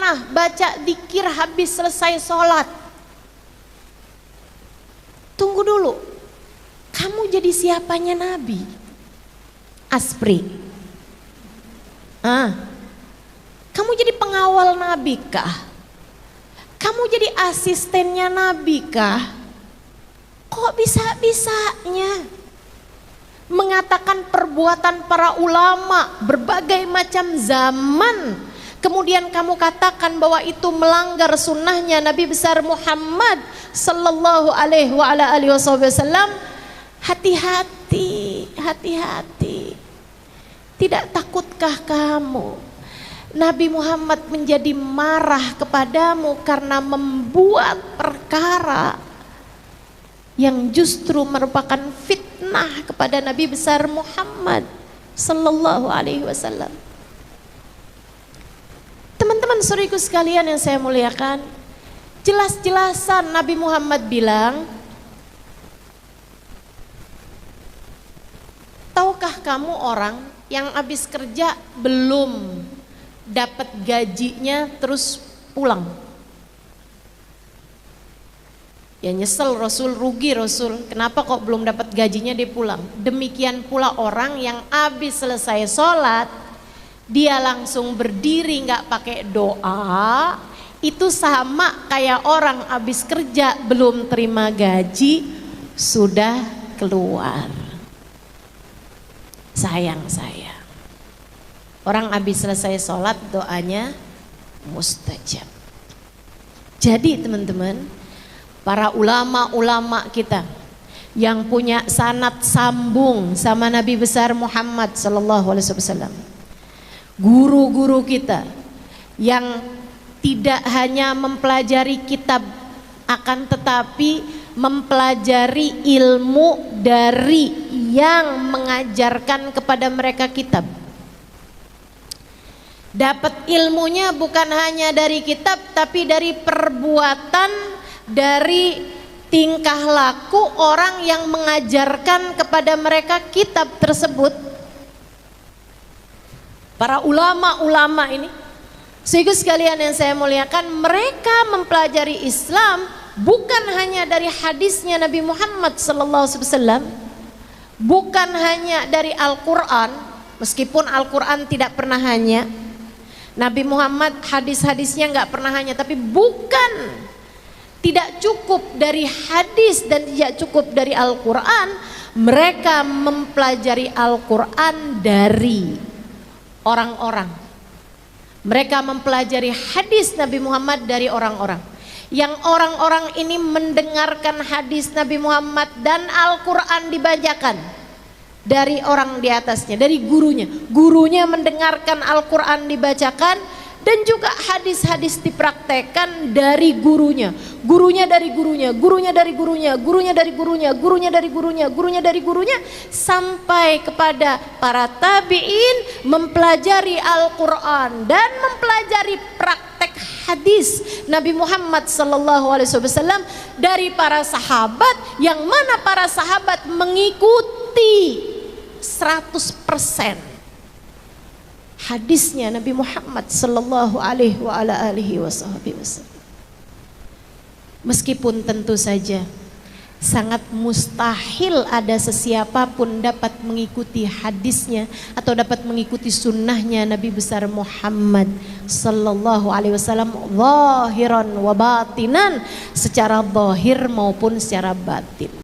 pernah baca dzikir habis selesai sholat. Tunggu dulu, kamu jadi siapanya Nabi? Aspri, kamu jadi pengawal Nabi kah? Kamu jadi asistennya Nabi kah? Kok bisa-bisanya mengatakan perbuatan para ulama berbagai macam zaman, kemudian kamu katakan bahwa itu melanggar sunnahnya Nabi besar Muhammad sallallahu alaihi wasallam? Hati-hati, hati-hati. Tidak takutkah kamu Nabi Muhammad menjadi marah kepadamu karena membuat perkara yang justru merupakan fitnah kepada Nabi besar Muhammad sallallahu alaihi wasallam? Teman-teman saudaraku sekalian yang saya muliakan, jelas-jelasan Nabi Muhammad bilang, tahukah kamu orang yang habis kerja belum dapat gajinya terus pulang? Ya nyesel Rasul, rugi Rasul, kenapa kok belum dapat gajinya dia pulang? Demikian pula orang yang habis selesai sholat dia langsung berdiri nggak pakai doa, itu sama kayak orang habis kerja belum terima gaji sudah keluar. Sayang saya, orang habis selesai sholat doanya mustajab. Jadi teman-teman, para ulama-ulama kita yang punya sanad sambung sama Nabi besar Muhammad sallallahu alaihi wasallam, guru-guru kita yang tidak hanya mempelajari kitab akan tetapi mempelajari ilmu dari yang mengajarkan kepada mereka kitab. Dapat ilmunya bukan hanya dari kitab tapi dari perbuatan, dari tingkah laku orang yang mengajarkan kepada mereka kitab tersebut. Para ulama-ulama ini, sehingga sekalian yang saya muliakan, mereka mempelajari Islam bukan hanya dari hadisnya Nabi Muhammad SAW, bukan hanya dari Al-Quran, meskipun Al-Quran tidak pernah hanya, Nabi Muhammad hadis-hadisnya nggak pernah hanya, tapi bukan, tidak cukup dari hadis dan tidak cukup dari Al-Quran, mereka mempelajari Al-Quran dari orang-orang. Mereka mempelajari hadis Nabi Muhammad dari orang-orang. Yang orang-orang ini mendengarkan hadis Nabi Muhammad dan Al-Quran dibacakan dari orang di atasnya, dari gurunya. Gurunya mendengarkan Al-Quran dibacakan dan juga hadis-hadis dipraktekkan dari gurunya. Gurunya dari gurunya, gurunya dari gurunya, gurunya dari gurunya, gurunya dari gurunya, gurunya dari gurunya, sampai kepada para tabi'in mempelajari Al-Quran dan mempelajari praktek hadis Nabi Muhammad SAW dari para sahabat, yang mana para sahabat mengikuti 100% hadisnya Nabi Muhammad sallallahu alaihi wasallam. Meskipun tentu saja sangat mustahil ada sesiapapun dapat mengikuti hadisnya atau dapat mengikuti sunnahnya Nabi besar Muhammad sallallahu alaihi wasallam zahiran wa batinan, secara zahir maupun secara batin.